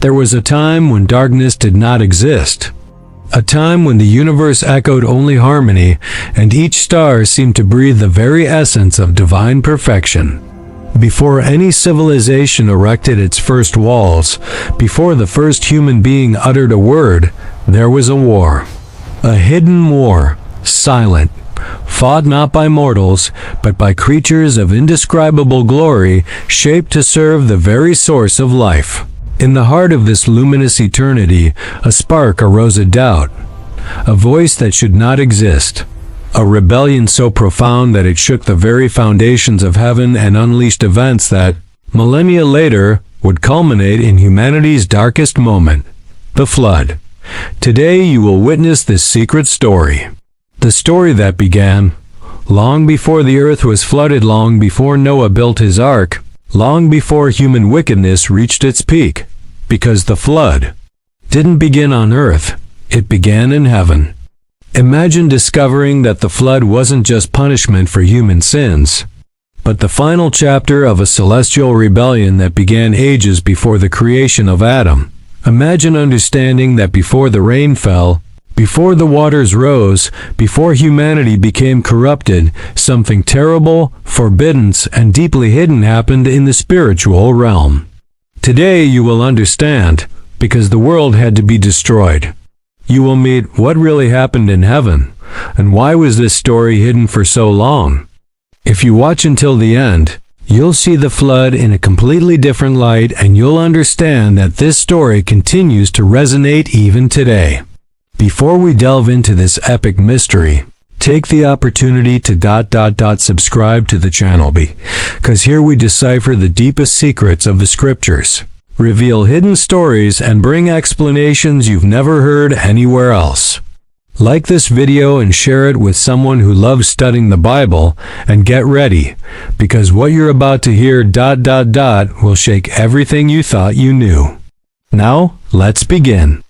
There was a time when darkness did not exist. A time when the universe echoed only harmony, and each star seemed to breathe the very essence of divine perfection. Before any civilization erected its first walls, before the first human being uttered a word, there was a war. A hidden war, silent, fought not by mortals, but by creatures of indescribable glory, shaped to serve the very source of life. In the heart of this luminous eternity, a spark arose of doubt, a voice that should not exist, a rebellion so profound that it shook the very foundations of heaven and unleashed events that, millennia later, would culminate in humanity's darkest moment, the flood. Today you will witness this secret story. The story that began long before the earth was flooded, long before Noah built his ark, long before human wickedness reached its peak. Because the flood didn't begin on earth, it began in heaven. Imagine discovering that the flood wasn't just punishment for human sins, but the final chapter of a celestial rebellion that began ages before the creation of Adam. Imagine understanding that before the rain fell, before the waters rose, before humanity became corrupted, something terrible, forbidden, and deeply hidden happened in the spiritual realm. Today you will understand, because the world had to be destroyed. You will meet what really happened in heaven, and why was this story hidden for so long. If you watch until the end, you'll see the flood in a completely different light, and you'll understand that this story continues to resonate even today. Before we delve into this epic mystery, take the opportunity to subscribe to the channel, because here we decipher the deepest secrets of the scriptures, reveal hidden stories, and bring explanations you've never heard anywhere else. Like this video and share it with someone who loves studying the Bible, and get ready, because what you're about to hear will shake everything you thought you knew. Now, let's begin.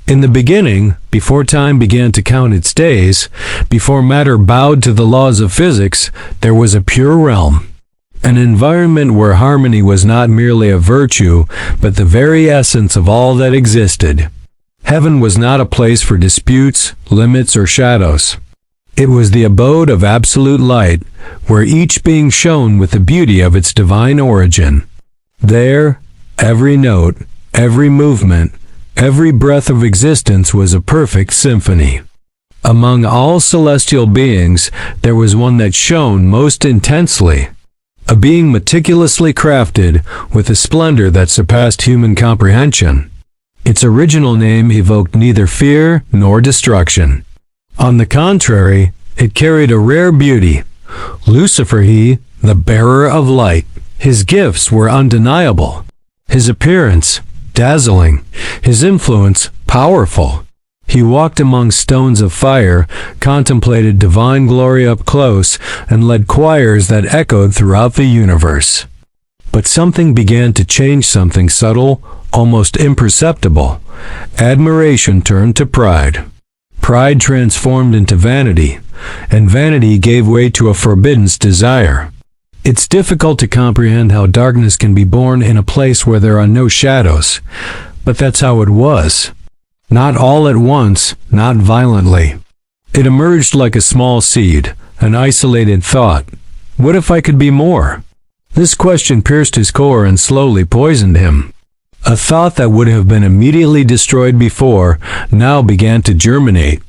In the beginning, before time began to count its days, before matter bowed to the laws of physics, there was a pure realm. An environment where harmony was not merely a virtue, but the very essence of all that existed. Heaven was not a place for disputes, limits, or shadows. It was the abode of absolute light, where each being shone with the beauty of its divine origin. There, every note, every movement, every breath of existence was a perfect symphony. Among all celestial beings, there was one that shone most intensely, a being meticulously crafted with a splendor that surpassed human comprehension. Its original name evoked neither fear nor destruction. On the contrary, it carried a rare beauty. Lucifer, the bearer of light. His gifts were undeniable. His appearance dazzling, his influence powerful. He walked among stones of fire, contemplated divine glory up close, and led choirs that echoed throughout the universe. But something began to change, something subtle, almost imperceptible. Admiration turned to pride. Pride transformed into vanity, and vanity gave way to a forbidden desire. It's difficult to comprehend how darkness can be born in a place where there are no shadows, but that's how it was. Not all at once, not violently. It emerged like a small seed, an isolated thought. What if I could be more? This question pierced his core and slowly poisoned him. A thought that would have been immediately destroyed before, now began to germinate.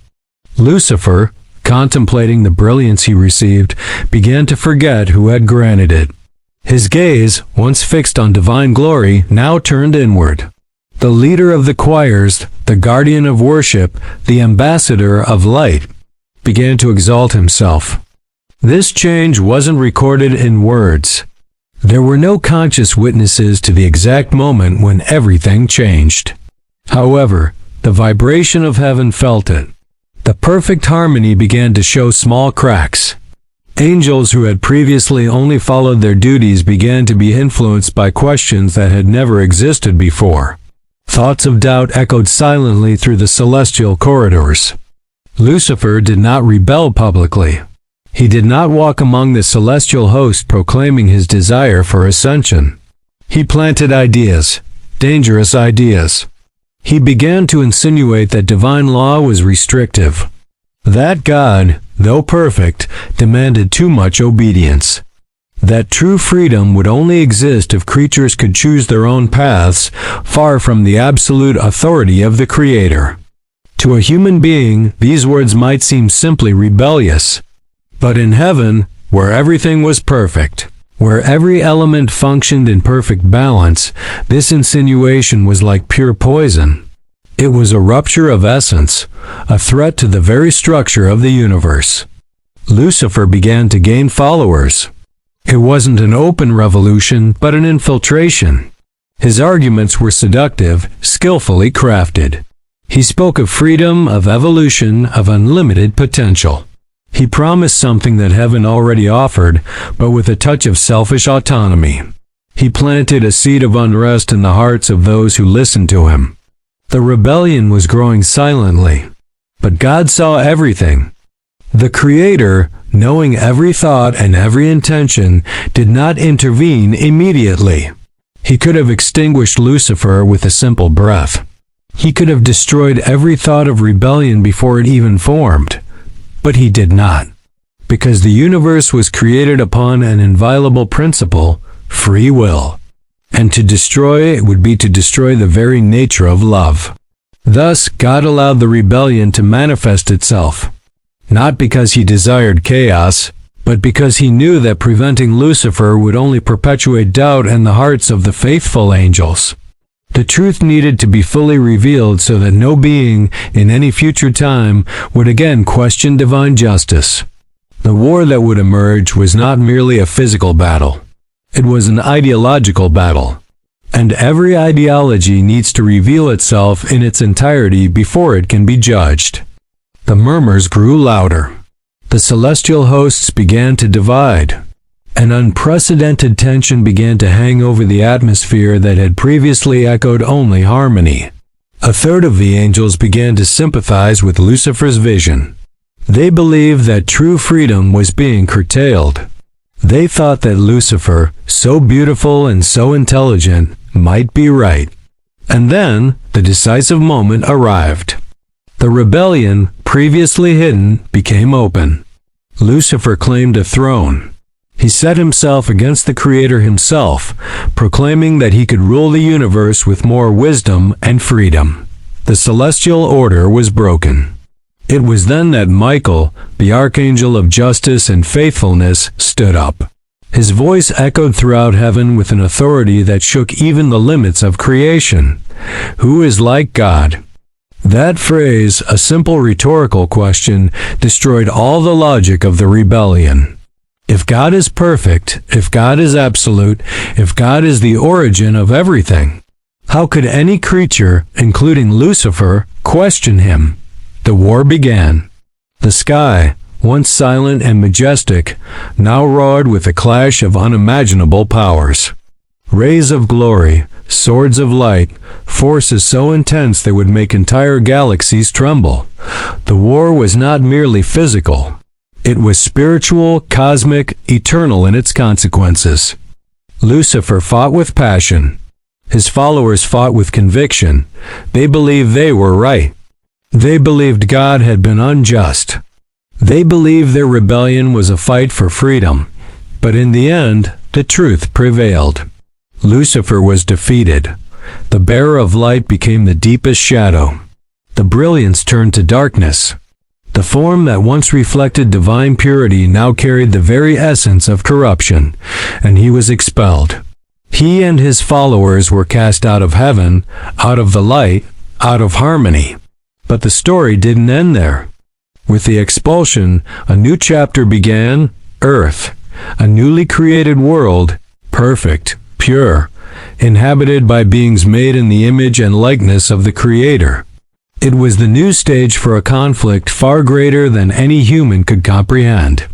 Lucifer, contemplating the brilliance he received, began to forget who had granted it. His gaze, once fixed on divine glory, now turned inward. The leader of the choirs, the guardian of worship, the ambassador of light, began to exalt himself. This change wasn't recorded in words. There were no conscious witnesses to the exact moment when everything changed. However, the vibration of heaven felt it. The perfect harmony began to show small cracks. Angels who had previously only followed their duties began to be influenced by questions that had never existed before. Thoughts of doubt echoed silently through the celestial corridors. Lucifer did not rebel publicly. He did not walk among the celestial host proclaiming his desire for ascension. He planted ideas, dangerous ideas. He began to insinuate that divine law was restrictive, that God, though perfect, demanded too much obedience, that true freedom would only exist if creatures could choose their own paths, far from the absolute authority of the Creator. To a human being, these words might seem simply rebellious, but in heaven, where everything was perfect, where every element functioned in perfect balance, this insinuation was like pure poison. It was a rupture of essence, a threat to the very structure of the universe. Lucifer began to gain followers. It wasn't an open revolution, but an infiltration. His arguments were seductive, skillfully crafted. He spoke of freedom, of evolution, of unlimited potential. He promised something that heaven already offered, but with a touch of selfish autonomy. He planted a seed of unrest in the hearts of those who listened to him. The rebellion was growing silently, but God saw everything. The Creator, knowing every thought and every intention, did not intervene immediately. He could have extinguished Lucifer with a simple breath. He could have destroyed every thought of rebellion before it even formed. But he did not, because the universe was created upon an inviolable principle, free will, and to destroy it would be to destroy the very nature of love. Thus, God allowed the rebellion to manifest itself, not because he desired chaos, but because he knew that preventing Lucifer would only perpetuate doubt in the hearts of the faithful angels. The truth needed to be fully revealed so that no being in any future time would again question divine justice. The war that would emerge was not merely a physical battle. It was an ideological battle. And every ideology needs to reveal itself in its entirety before it can be judged. The murmurs grew louder. The celestial hosts began to divide. An unprecedented tension began to hang over the atmosphere that had previously echoed only harmony. A third of the angels began to sympathize with Lucifer's vision. They believed that true freedom was being curtailed. They thought that Lucifer, so beautiful and so intelligent, might be right. And then, the decisive moment arrived. The rebellion, previously hidden, became open. Lucifer claimed a throne. He set himself against the Creator himself, proclaiming that he could rule the universe with more wisdom and freedom. The celestial order was broken. It was then that Michael, the archangel of justice and faithfulness, stood up. His voice echoed throughout heaven with an authority that shook even the limits of creation. Who is like God? That phrase, a simple rhetorical question, destroyed all the logic of the rebellion. If God is perfect, if God is absolute, if God is the origin of everything, how could any creature, including Lucifer, question him? The war began. The sky, once silent and majestic, now roared with a clash of unimaginable powers. Rays of glory, swords of light, forces so intense they would make entire galaxies tremble. The war was not merely physical. It was spiritual, cosmic, eternal in its consequences. Lucifer fought with passion. His followers fought with conviction. They believed they were right. They believed God had been unjust. They believed their rebellion was a fight for freedom. But in the end, the truth prevailed. Lucifer was defeated. The bearer of light became the deepest shadow. The brilliance turned to darkness. The form that once reflected divine purity now carried the very essence of corruption, and he was expelled. He and his followers were cast out of heaven, out of the light, out of harmony. But the story didn't end there. With the expulsion, a new chapter began, Earth, a newly created world, perfect, pure, inhabited by beings made in the image and likeness of the Creator. It was the new stage for a conflict far greater than any human could comprehend.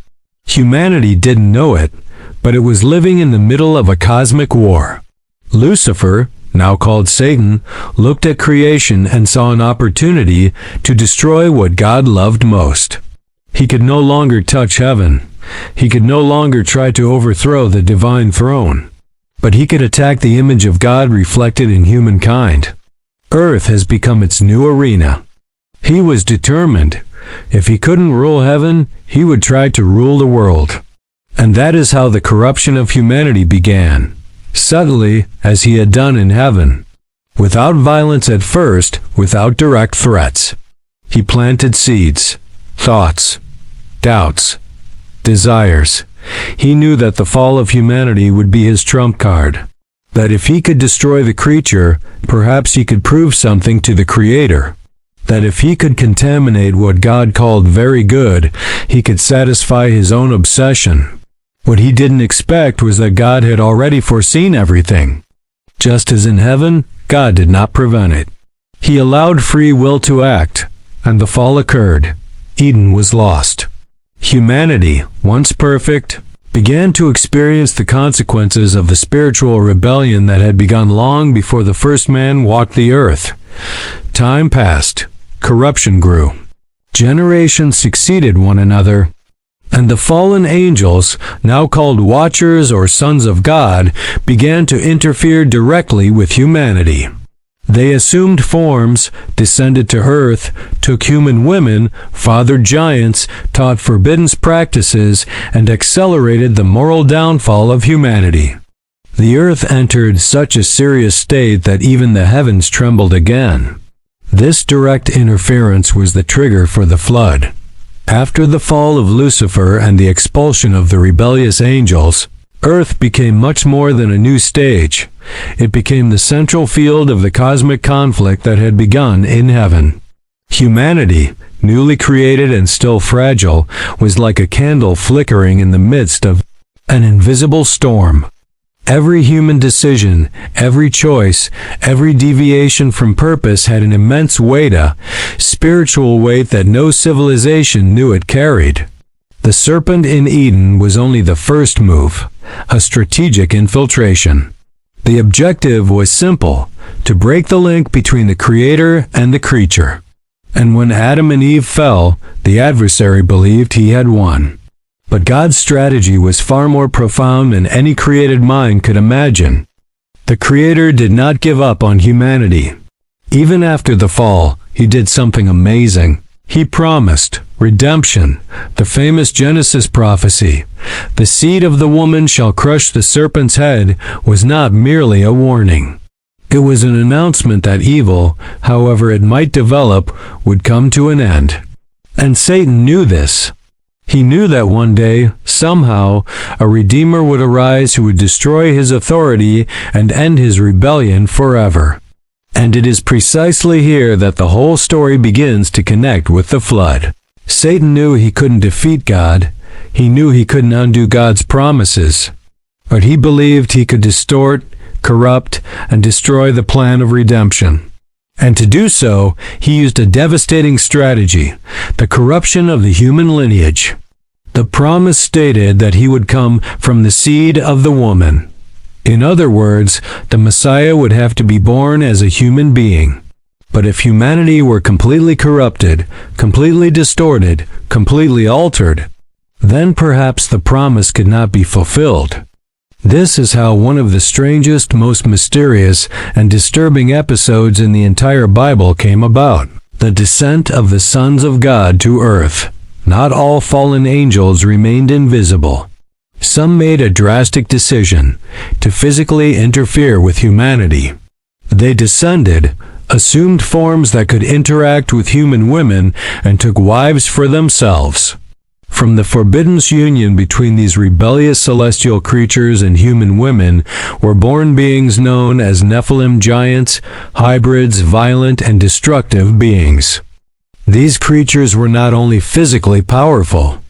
Humanity didn't know it, but it was living in the middle of a cosmic war. Lucifer, now called Satan, looked at creation and saw an opportunity to destroy what God loved most. He could no longer touch heaven. He could no longer try to overthrow the divine throne. but he could attack the image of God reflected in humankind. Earth has become its new arena. He was determined. If he couldn't rule heaven, he would try to rule the world. And that is how the corruption of humanity began, subtly as he had done in heaven. Without violence at first, without direct threats. He planted seeds, thoughts, doubts, desires. He knew that the fall of humanity would be his trump card. That if he could destroy the creature, perhaps he could prove something to the Creator. That if he could contaminate what God called very good, he could satisfy his own obsession. What he didn't expect was that God had already foreseen everything. Just as in heaven, God did not prevent it. He allowed free will to act, and the fall occurred. Eden was lost. Humanity, once perfect, began to experience the consequences of the spiritual rebellion that had begun long before the first man walked the earth. Time passed. Corruption grew. Generations succeeded one another, and the fallen angels, now called watchers or sons of God, began to interfere directly with humanity. They assumed forms, descended to earth, took human women, fathered giants, taught forbidden practices, and accelerated the moral downfall of humanity. The earth entered such a serious state that even the heavens trembled again. This direct interference was the trigger for the flood. After the fall of Lucifer and the expulsion of the rebellious angels, earth became much more than a new stage. It became the central field of the cosmic conflict that had begun in heaven. Humanity, newly created and still fragile, was like a candle flickering in the midst of an invisible storm. Every human decision, every choice, every deviation from purpose had an immense weight, a spiritual weight that no civilization knew it carried. The serpent in Eden was only the first move, a strategic infiltration. The objective was simple, to break the link between the Creator and the creature. And when Adam and Eve fell, the adversary believed he had won. But God's strategy was far more profound than any created mind could imagine. The Creator did not give up on humanity. Even after the fall, he did something amazing. He promised redemption, the famous Genesis prophecy. The seed of the woman shall crush the serpent's head was not merely a warning. It was an announcement that evil, however it might develop, would come to an end. And Satan knew this. He knew that one day, somehow, a Redeemer would arise who would destroy his authority and end his rebellion forever. And it is precisely here that the whole story begins to connect with the flood. Satan knew he couldn't defeat God. He knew he couldn't undo God's promises. But he believed he could distort, corrupt, and destroy the plan of redemption. And to do so, he used a devastating strategy, the corruption of the human lineage. The promise stated that he would come from the seed of the woman. In other words, the Messiah would have to be born as a human being. But if humanity were completely corrupted, completely distorted, completely altered, then perhaps the promise could not be fulfilled. This is how one of the strangest, most mysterious, and disturbing episodes in the entire Bible came about. The descent of the sons of God to earth. Not all fallen angels remained invisible. Some made a drastic decision to physically interfere with humanity. They descended, assumed forms that could interact with human women, and took wives for themselves. From the forbidden union between these rebellious celestial creatures and human women were born beings known as Nephilim giants, hybrids, violent and destructive beings. These creatures were not only physically powerful,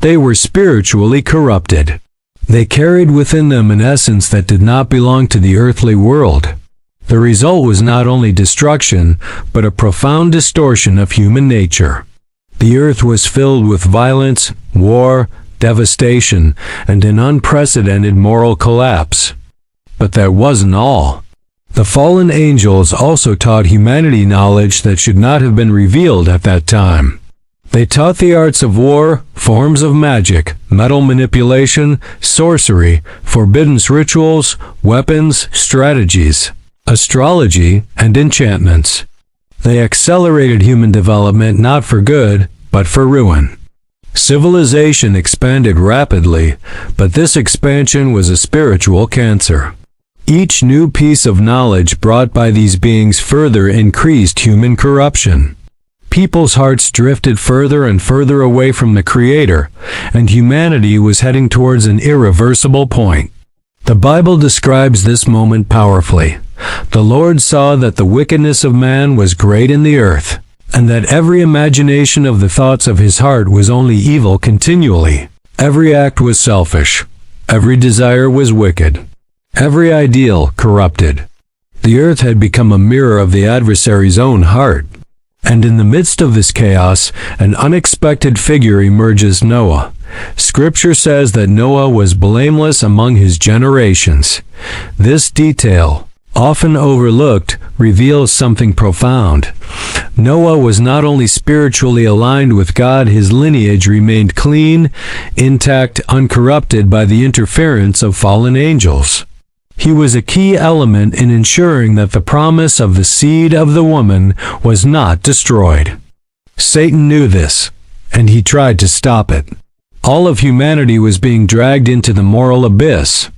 they were spiritually corrupted. They carried within them an essence that did not belong to the earthly world. The result was not only destruction, but a profound distortion of human nature. The earth was filled with violence, war, devastation, and an unprecedented moral collapse. But that wasn't all. The fallen angels also taught humanity knowledge that should not have been revealed at that time. They taught the arts of war, forms of magic, metal manipulation, sorcery, forbidden rituals, weapons, strategies, astrology, and enchantments. They accelerated human development not for good, but for ruin. Civilization expanded rapidly, but this expansion was a spiritual cancer. Each new piece of knowledge brought by these beings further increased human corruption. People's hearts drifted further and further away from the Creator, and humanity was heading towards an irreversible point. The Bible describes this moment powerfully. The Lord saw that the wickedness of man was great in the earth, and that every imagination of the thoughts of his heart was only evil continually. Every act was selfish. Every desire was wicked. Every ideal corrupted. The earth had become a mirror of the adversary's own heart. And in the midst of this chaos, an unexpected figure emerges: Noah. Scripture says that Noah was blameless among his generations. This detail, often overlooked, reveals something profound. Noah was not only spiritually aligned with God, his lineage remained clean, intact, uncorrupted by the interference of fallen angels. He was a key element in ensuring that the promise of the seed of the woman was not destroyed. Satan knew this, and he tried to stop it. All of humanity was being dragged into the moral abyss.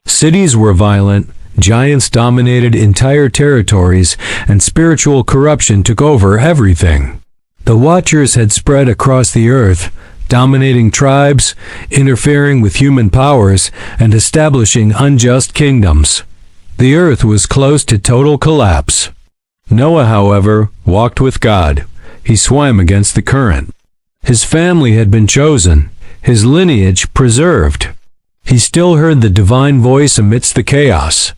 Cities were violent, giants dominated entire territories, and spiritual corruption took over everything. The Watchers had spread across the earth, dominating tribes, interfering with human powers, and establishing unjust kingdoms. The earth was close to total collapse. Noah, however, walked with God. He swam against the current. His family had been chosen, his lineage preserved. He still heard the divine voice amidst the chaos.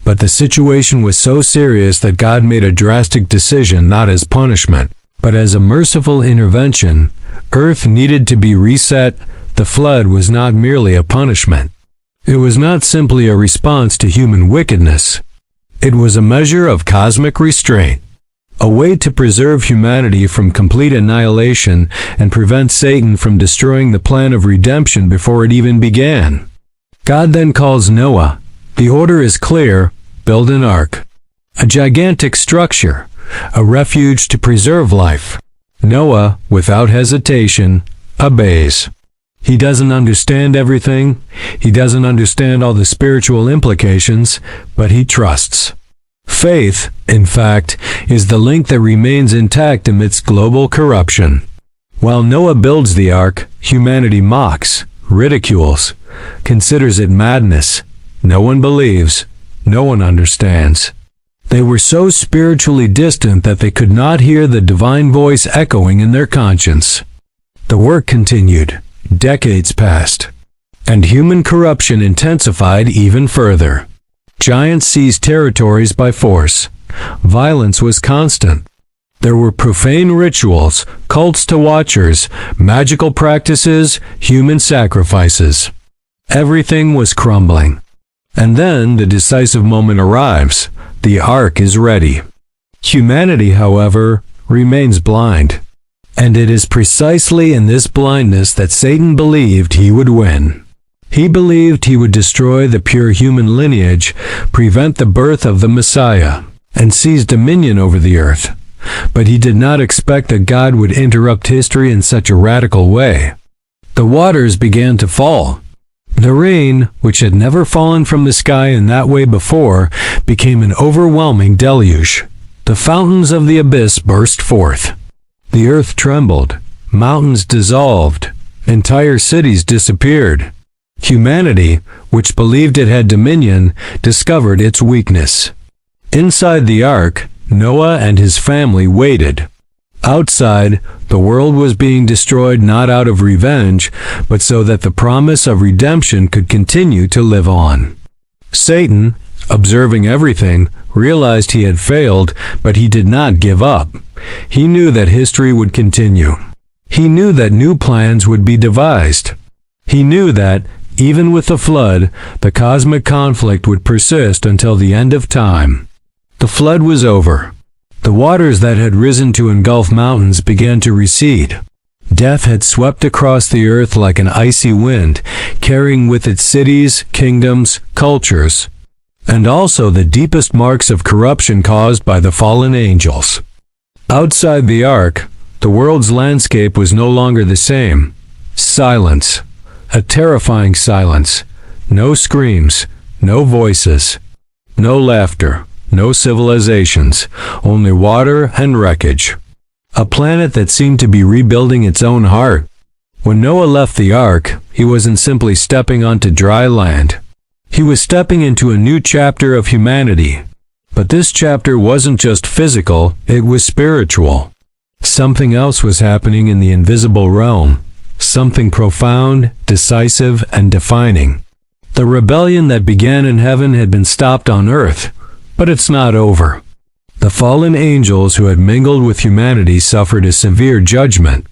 But the situation was so serious that God made a drastic decision, not as punishment, but as a merciful intervention. Earth needed to be reset. The flood was not merely a punishment. It was not simply a response to human wickedness. It was a measure of cosmic restraint, a way to preserve humanity from complete annihilation and prevent Satan from destroying the plan of redemption before it even began. God then calls Noah. The order is clear: build an ark, a gigantic structure, a refuge to preserve life. Noah, without hesitation, obeys. He doesn't understand everything. He doesn't understand all the spiritual implications, but he trusts. Faith, in fact, is the link that remains intact amidst global corruption. While Noah builds the ark, humanity mocks, ridicules, considers it madness. No one believes. No one understands. They were so spiritually distant that they could not hear the divine voice echoing in their conscience. The work continued. Decades passed, and human corruption intensified even further. Giants seized territories by force. Violence was constant. There were profane rituals, cults to watchers, magical practices, human sacrifices. Everything was crumbling. And then the decisive moment arrives. The ark is ready. Humanity, however, remains blind. And it is precisely in this blindness that Satan believed he would win. He believed he would destroy the pure human lineage, prevent the birth of the Messiah, and seize dominion over the earth. But he did not expect that God would interrupt history in such a radical way. The waters began to fall. The rain, which had never fallen from the sky in that way before, became an overwhelming deluge. The fountains of the abyss burst forth. The earth trembled. Mountains dissolved. Entire cities disappeared. Humanity, which believed it had dominion, discovered its weakness. Inside the ark, Noah and his family waited. Outside, the world was being destroyed not out of revenge, but so that the promise of redemption could continue to live on. Satan, observing everything, realized he had failed, but he did not give up. He knew that history would continue. He knew that new plans would be devised. He knew that, even with the flood, the cosmic conflict would persist until the end of time. The flood was over. The waters that had risen to engulf mountains began to recede. Death had swept across the earth like an icy wind, carrying with it cities, kingdoms, cultures, and also the deepest marks of corruption caused by the fallen angels. Outside the ark, the world's landscape was no longer the same. Silence. A terrifying silence. No screams, no voices, no laughter, no civilizations, only water and wreckage. A planet that seemed to be rebuilding its own heart. When Noah left the ark, he wasn't simply stepping onto dry land. He was stepping into a new chapter of humanity. But this chapter wasn't just physical, it was spiritual. Something else was happening in the invisible realm. Something profound, decisive, and defining. The rebellion that began in heaven had been stopped on earth, but it's not over. The fallen angels who had mingled with humanity suffered a severe judgment.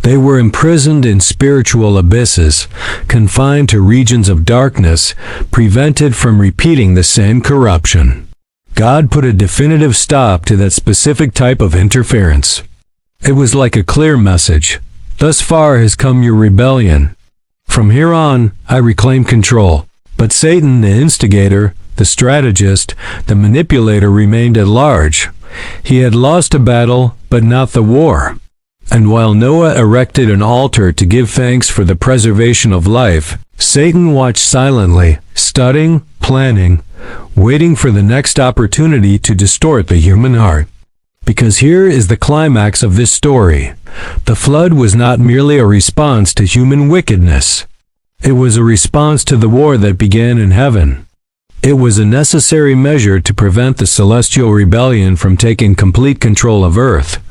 They were imprisoned in spiritual abysses, confined to regions of darkness, prevented from repeating the same corruption. God put a definitive stop to that specific type of interference. It was like a clear message. Thus far has come your rebellion. From here on, I reclaim control. But Satan, the instigator, the strategist, the manipulator, remained at large. He had lost a battle, but not the war. And while Noah erected an altar to give thanks for the preservation of life, Satan watched silently, studying, planning, waiting for the next opportunity to distort the human heart. Because here is the climax of this story. The flood was not merely a response to human wickedness. It was a response to the war that began in heaven. It was a necessary measure to prevent the celestial rebellion from taking complete control of earth.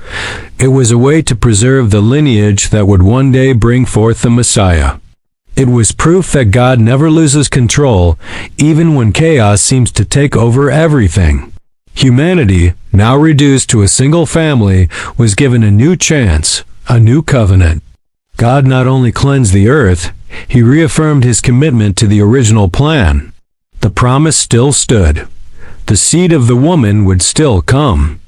It was a way to preserve the lineage that would one day bring forth the Messiah. It was proof that God never loses control, even when chaos seems to take over everything. Humanity, now reduced to a single family, was given a new chance, a new covenant. God not only cleansed the earth, He reaffirmed His commitment to the original plan. The promise still stood. The seed of the woman would still come.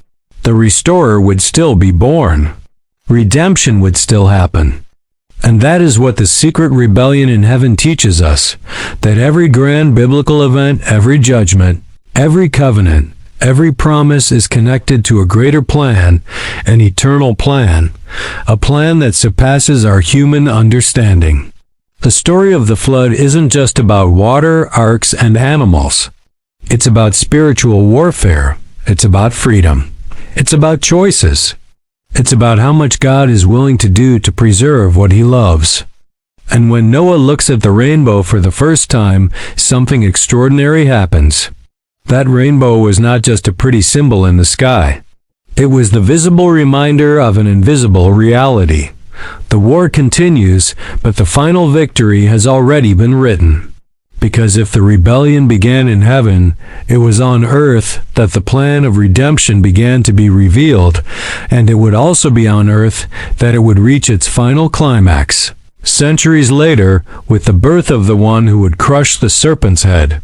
The restorer would still be born. Redemption would still happen. And that is what the secret rebellion in heaven teaches us, that every grand biblical event, every judgment, every covenant, every promise is connected to a greater plan, an eternal plan, a plan that surpasses our human understanding. The story of the flood isn't just about water, arks, and animals. It's about spiritual warfare. It's about freedom. It's about choices. It's about how much God is willing to do to preserve what He loves. And when Noah looks at the rainbow for the first time, something extraordinary happens. That rainbow was not just a pretty symbol in the sky. It was the visible reminder of an invisible reality. The war continues, but the final victory has already been written. Because if the rebellion began in heaven, it was on earth that the plan of redemption began to be revealed, and it would also be on earth that it would reach its final climax, centuries later, with the birth of the one who would crush the serpent's head.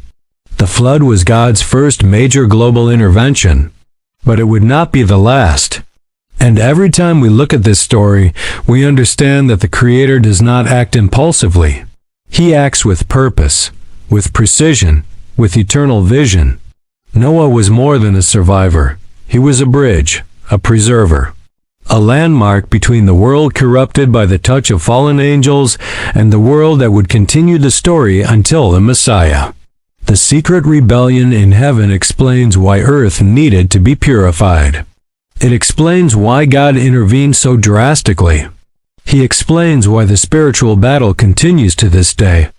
The flood was God's first major global intervention, but it would not be the last. And every time we look at this story, we understand that the Creator does not act impulsively. He acts with purpose, with precision, with eternal vision. Noah was more than a survivor. He was a bridge, a preserver, a landmark between the world corrupted by the touch of fallen angels and the world that would continue the story until the Messiah. The secret rebellion in heaven explains why earth needed to be purified. It explains why God intervened so drastically. He explains why the spiritual battle continues to this day.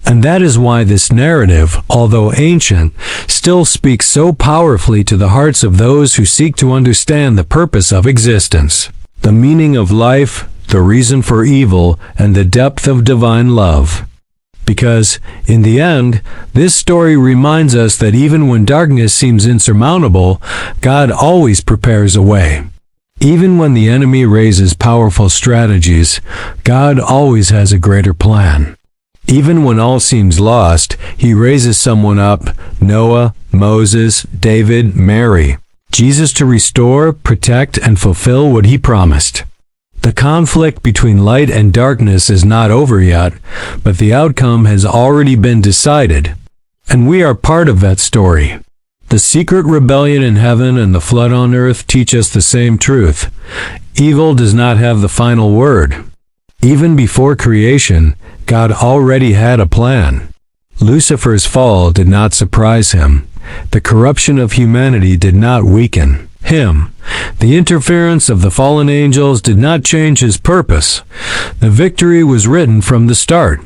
And that is why this narrative, although ancient, still speaks so powerfully to the hearts of those who seek to understand the purpose of existence, the meaning of life, the reason for evil, and the depth of divine love. Because, in the end, this story reminds us that even when darkness seems insurmountable, God always prepares a way. Even when the enemy raises powerful strategies, God always has a greater plan. Even when all seems lost, He raises someone up, Noah, Moses, David, Mary, Jesus, to restore, protect, and fulfill what He promised. The conflict between light and darkness is not over yet, but the outcome has already been decided, and we are part of that story. The secret rebellion in heaven and the flood on earth teach us the same truth. Evil does not have the final word. Even before creation, God already had a plan. Lucifer's fall did not surprise him. The corruption of humanity did not weaken him. The interference of the fallen angels did not change his purpose. The victory was written from the start.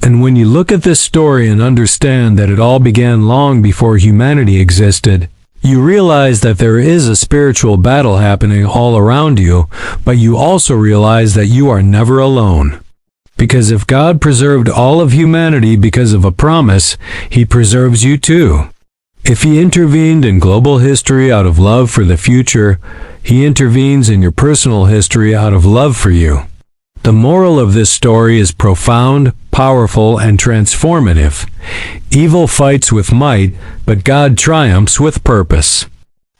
And when you look at this story and understand that it all began long before humanity existed, you realize that there is a spiritual battle happening all around you, but you also realize that you are never alone. Because if God preserved all of humanity because of a promise, He preserves you too. If He intervened in global history out of love for the future, He intervenes in your personal history out of love for you. The moral of this story is profound, powerful, and transformative. Evil fights with might, but God triumphs with purpose.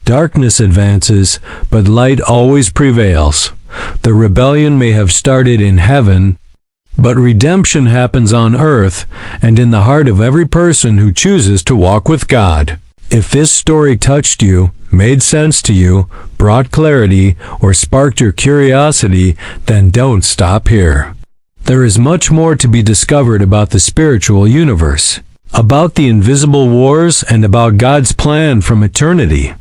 Darkness advances, but light always prevails. The rebellion may have started in heaven, but redemption happens on earth and in the heart of every person who chooses to walk with God. If this story touched you, made sense to you, brought clarity, or sparked your curiosity, then don't stop here. There is much more to be discovered about the spiritual universe, about the invisible wars, and about God's plan from eternity.